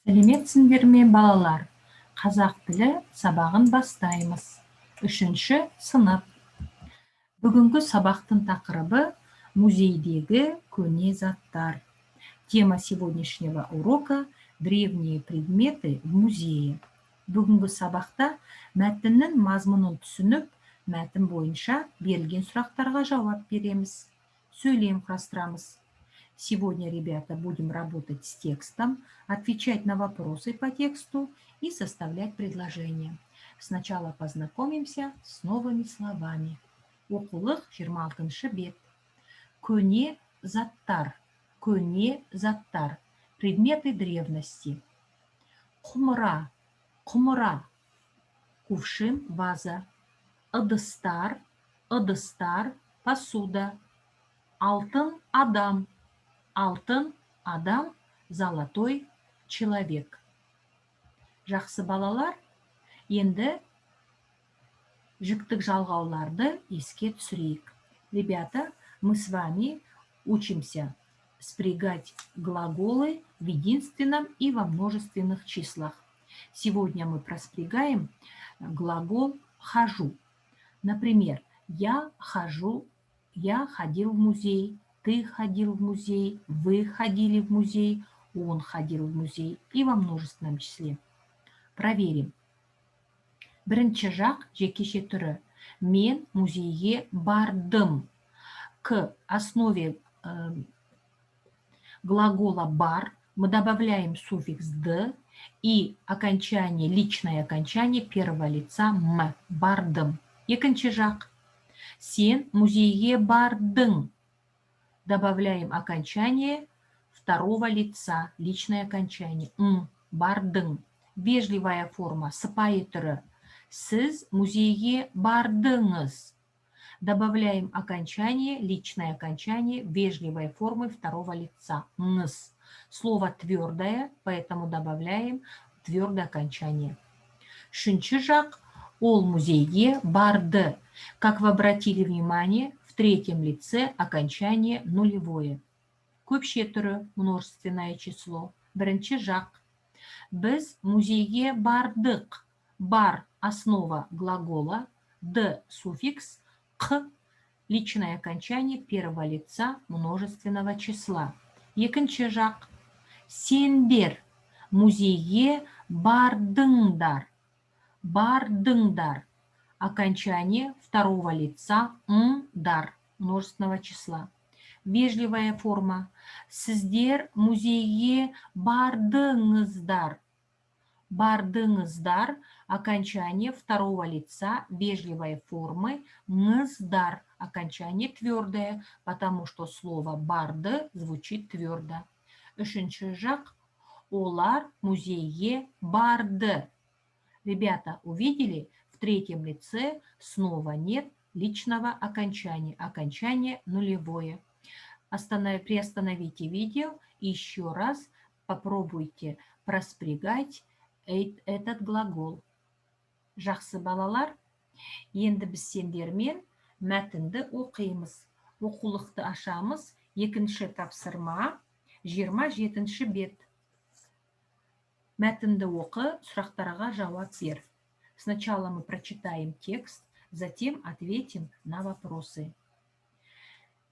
Сәлеметсіңдер ме, балалар? Қазақ тілі сабағын бастаймыз. 3-ші сынып. Бүгінгі сабақтың тақырыбы музейдегі көне заттар. Тема сегодняшнего урока – древние предметы в музее. Бүгінгі сабақта мәтіннің мазмұнын түсініп, мәтін бойынша берілген сұрақтарға жауап береміз. Сөйлем құрастырамыз. Сегодня, ребята, будем работать с текстом, отвечать на вопросы по тексту и составлять предложения. Сначала познакомимся с новыми словами. Оқулық 26-шы бет. Көне заттар. Көне заттар. Предметы древности. Құмыра. Құмыра. Кувшин, ваза. Ыдыстар. Ыдыстар. Посуда. Алтын адам. Алтын адам, золотой человек. Жақсы балалар, енді жіктік жалғауларды еске түсірейік. Ребята, мы с вами учимся спрягать глаголы в единственном и во множественных числах. Сегодня мы проспрягаем глагол «хожу». Например, я хожу, я ходил в музей. Ты ходил в музей, вы ходили в музей, он ходил в музей и во множественном числе. Проверим. Бірінші жақ жекеше түрі. Мен музейге бардым. К основе глагола бар мы добавляем суффикс «д» и окончание, личное окончание первого лица «м». Бардым. Екінші жақ. Сен музейге бардың. Добавляем окончание второго лица, личное окончание. Бардың. Вежливая форма, сыпайы түрі. Сіз музейге бардыңыз. Добавляем окончание, личное окончание вежливой формы второго лица. Ңыз. Слово твердое, поэтому добавляем твердое окончание. Үшінші жақ, ол музейге барды. Как вы обратили внимание, в третьем лице окончание нулевое. Көпше түрі, множественное число. Бірінші жақ. Біз музейге бардық. Бар основа глагола, д суффикс, қ личное окончание первого лица множественного числа. Екінші жақ. Сендер музейге бардыңдар. Бардыңдар. Окончание второго лица дар множественного числа. Вежливая форма. Сіздер музейге бардыңыздар. Бардыңыздар. Окончание второго лица вежливой формы ңыздар. Окончание твердое, потому что слово барды звучит твердо. Үшінші жақ. Олар музейге барды. Ребята, увидели? В третьем лице снова нет личного окончания. Окончание нулевое. Приостановите видео и еще раз попробуйте проспрягать этот глагол. Жақсы балалар, енді біз сендермен мәтінді оқимыз. Оқулықты ашамыз. Екінші тапсырма 27-ші бет. Мәтінді оқы, сұрақтарға жауап бер. Сначала мы прочитаем текст, затем ответим на вопросы.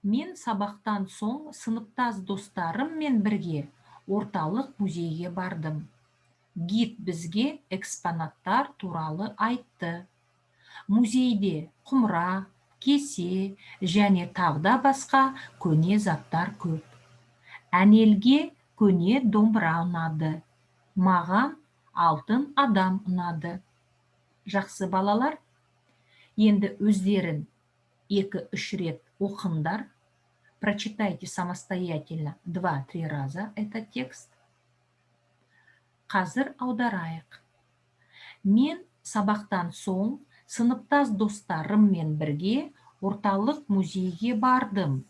Мен сабақтан соң сыныптас достарыммен бірге орталық музейге бардым. Гид бізге экспонаттар туралы айтты. Музейде құмыра, кесе және тағда басқа көне заттар көп. Әнелге көне домбыра ұнады. Маған алтын адам ұнады. Жақсы балалар, енді өздерін 2-3 рет оқыңдар. Прочитайте самостоятельно 2-3 раза этот текст. Қазір аударайық. Мен сабақтан соң сыныптас достарыммен бірге орталық музейге бардым.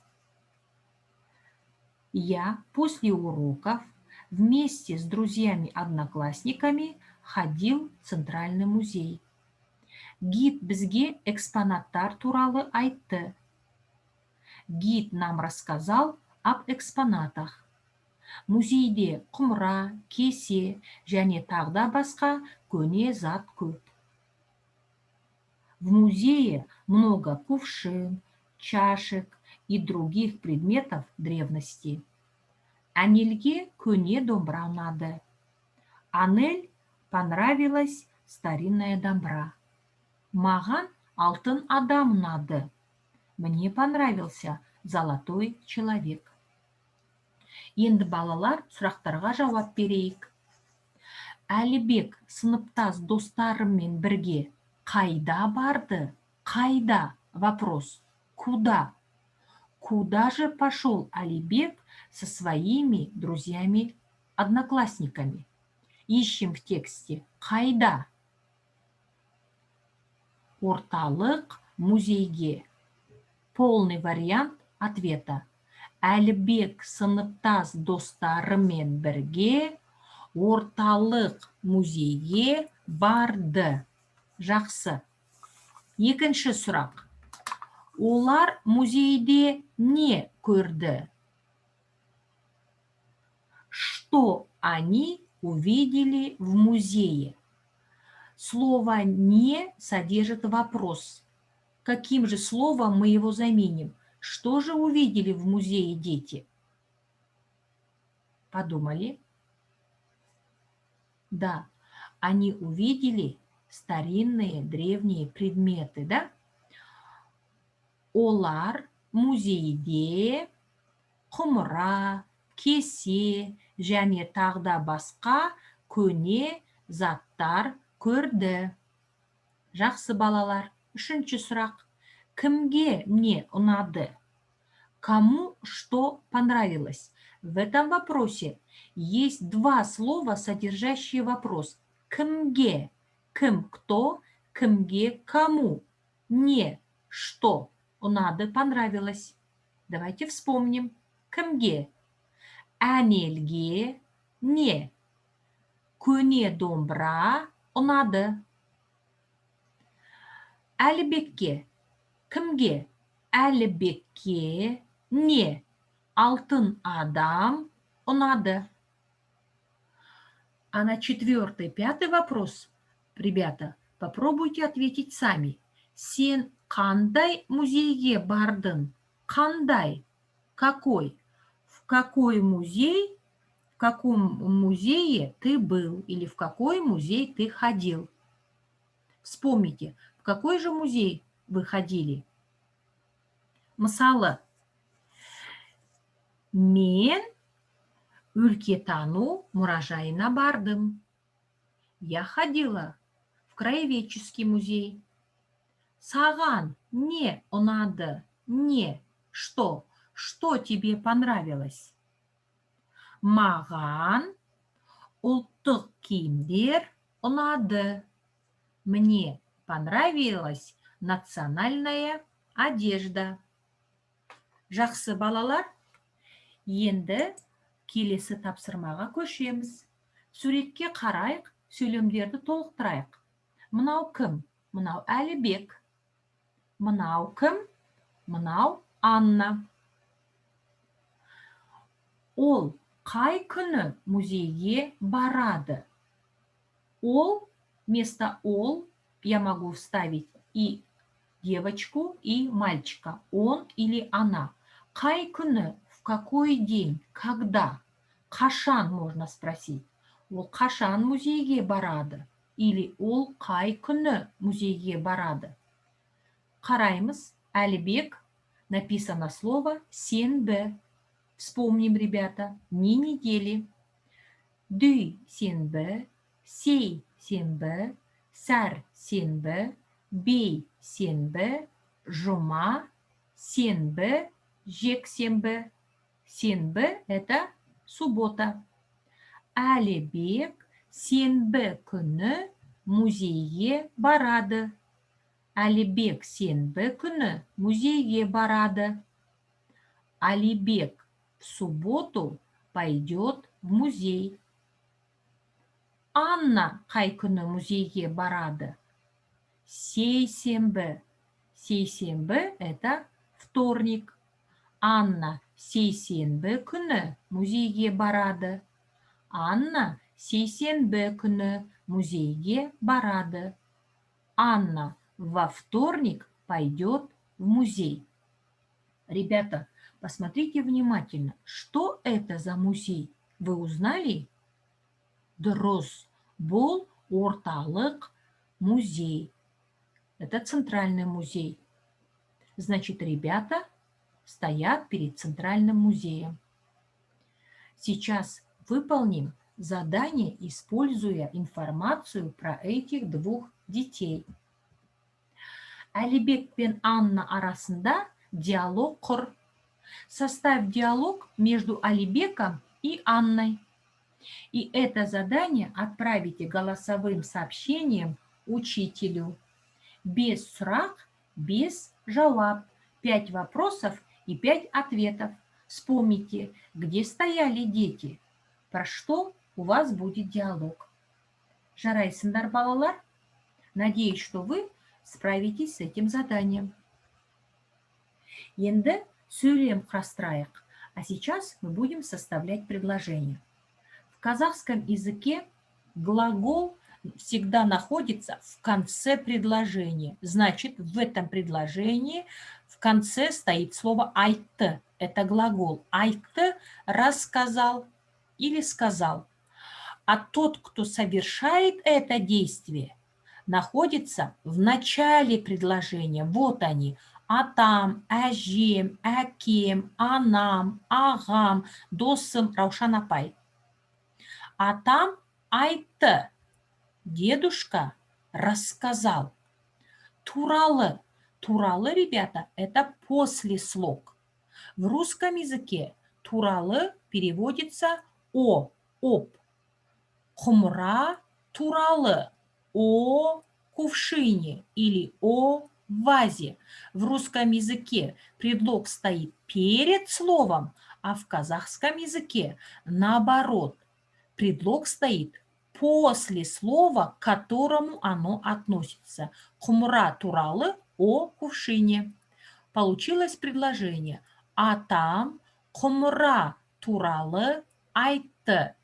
Я после уроков вместе с друзьями-одноклассниками ходил в Центральный музей. Гид бізге экспонаттар туралы айтты. Гид нам рассказал об экспонатах. Музейде құмыра, кесе және тағда басқа көне зат көп. В музее много кувшин, чашек и других предметов древности. Анельге көне домбыра ұнады. Анель понравилась старинная домбра. Маған алтын адам ұнады. Мне понравился золотой человек. Енді балалар сұрақтарға жауап берейік. Әлібек сыныптас достарымен бірге қайда барды? Қайда? Вопрос. Куда? Куда же пошел Алибек со своими друзьями-одноклассниками? Ищем в тексте. Қайда? Орталық музейге. Полный вариант ответа. Әлібек сыныптас достарымен бірге орталық музейге барды. Жақсы. Екінші сұрақ. Олар музейде не көрді? Что они увидели в музее? Слово «не» содержит вопрос. Каким же словом мы его заменим? Что же увидели в музее дети? Подумали? Да, они увидели старинные древние предметы, да? Олар музейде құмыра, кесе және тағда басқа көне заттар көрді. Жақсы балалар. Үшінші сұрақ. Кімге не ұнады? Кому что понравилось? В этом вопросе есть два слова, содержащие вопрос. Кімге? Кім кто? Кімге кому? Не что ұнады, понравилось. Давайте вспомним. Кімге? Әнелге не. Көне домбыра ұнады. Әлібекке. Кімге? Әлібекке не. Алтын адам ұнады. А на четвертый, пятый вопрос, ребята, попробуйте ответить сами. Сен қандай музейге бардың? Қандай? Какой? В каком музее ты был или в какой музей ты ходил? Вспомните, в какой же музей вы ходили? Мысалы, мен өлкетану мұражайына бардым. Я ходила в краеведческий музей. Саған не ұнады? Не. Что? Что тебе понравилось? Маған ұлттық киімдер ұнады. Мне понравилась национальная одежда. Жақсы балалар, енді келесі тапсырмаға көшеміз. Суретке қарайық, сөйлемдерді толықтырайық. Мынау кім? Мынау Әлібек. Мынау кім? Мынау Анна. Ол қай күні музейге барады? Ол, вместо ол я могу вставить и девочку, и мальчика. Он или она. Қай күні? В какой день? Когда? Қашан можно спросить. Ол қашан музейге барады? Или ол қай күні музейге барады? Қараймыз. Әлібек. Написано слово сенбі. Вспомним, ребята. Не недели. Дүй сенбі. Сей сенбі. Сәр сенбі. Бей сенбі. Жұма сенбі. Жексенбі. Сенбі – это суббота. Әлібек сенбі күні музейге барады. Әлібек сенбі күні музейге барады. Алибек в субботу пойдет в музей. Анна қай күні музейге барады? Сейсенбі. Сейсенбі – это вторник. Анна сейсенбі күні музейге барады. Анна сейсенбі күні музейге барады. Анна во вторник пойдет в музей. Ребята, посмотрите внимательно, что это за музей? Вы узнали? Дұрыс, бұл орталық музей. Это центральный музей. Значит, ребята стоят перед центральным музеем. Сейчас выполним задание, используя информацию про этих двух детей. Алибек пен Анна арасында диалог құр. Составь диалог между Алибеком и Анной. И это задание отправите голосовым сообщением учителю. Без сұрақ, без жауап. 5 вопросов и 5 ответов. Вспомните, где стояли дети. Про что у вас будет диалог. Жарайсыңдар, балалар? Надеюсь, что вы справитесь с этим заданием. Енді сөйлем құрастырайық. А сейчас мы будем составлять предложение. В казахском языке глагол всегда находится в конце предложения. Значит, в этом предложении в конце стоит слово айтты. Это глагол. Айтты рассказал или сказал. А тот, кто совершает это действие, находится в начале предложения. Вот они. Атам, әжем, әкем, анам, ағам, досым, Раушан апай. Атам айтты. Дедушка рассказал. Туралы. Туралы, ребята, это послеслог. В русском языке туралы переводится о, об. Құмыра туралы, о кувшине или о вазе. В русском языке предлог стоит перед словом, а в казахском языке наоборот. Предлог стоит после слова, к которому оно относится. Құмыра туралы, о кувшине. Получилось предложение. Атам құмыра туралы айтты.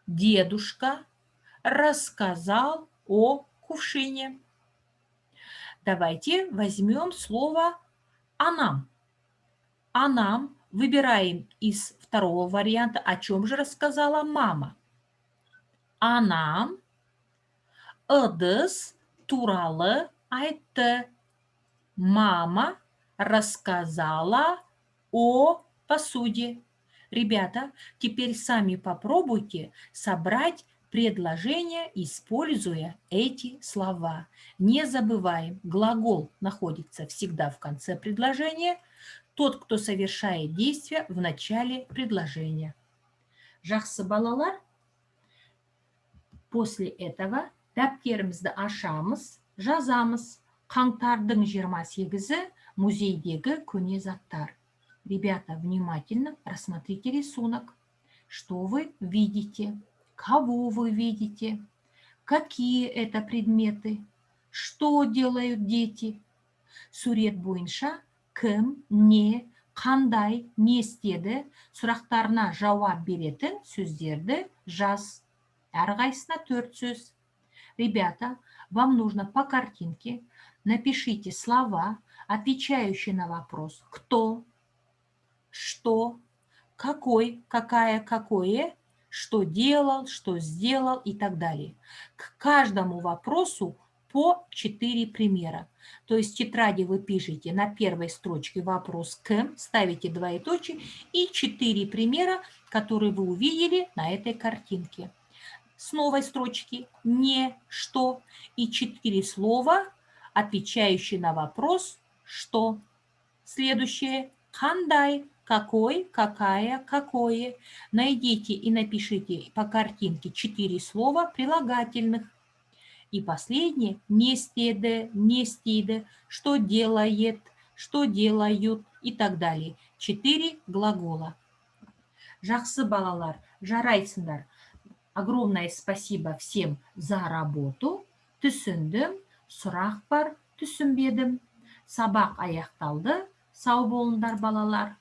Дедушка рассказал о кувшине. Давайте возьмем слово «анам». «Анам» выбираем из второго варианта. О чем же рассказала мама? Анам ыдыс туралы айтты. Мама рассказала о посуде. Ребята, теперь сами попробуйте собрать предложение, используя эти слова. Не забываем, глагол находится всегда в конце предложения. Тот, кто совершает действие в начале предложения. Жақсы балалар, после этого дәптерімізді ашамыз, жазамыз. Қаңтардың 28-і музейдегі көне заттар. Ребята, внимательно рассмотрите рисунок. Что вы видите? Кого вы видите? Какие это предметы? Что делают дети? Сурет бойынша кім, не, қандай, не істеді сұрақтарына жауап беретін сөздерді жаз. Әрқайсысына 4 сөз. Ребята, вам нужно по картинке напишите слова, отвечающие на вопрос «кто?», что, какой, какая, какое, что делал, что сделал и так далее. К каждому вопросу по 4 примера. То есть в тетради вы пишете на первой строчке вопрос «кем», ставите двоеточие и 4 примера, которые вы увидели на этой картинке. С новой строчки «не», «что» и 4 слова, отвечающие на вопрос «что?». Следующее «қандай», какой, какая, какое. Найдите и напишите по картинке 4 слова прилагательных. И последнее не істеді, не істейді, что делает, что делают и так далее. 4 глагола. Жақсы балалар, жарайсыңдар. Огромное спасибо всем за работу. Түсіндім, сұрақ бар, түсінбедім. Сабақ аяқталды. Сау болыңдар балалар.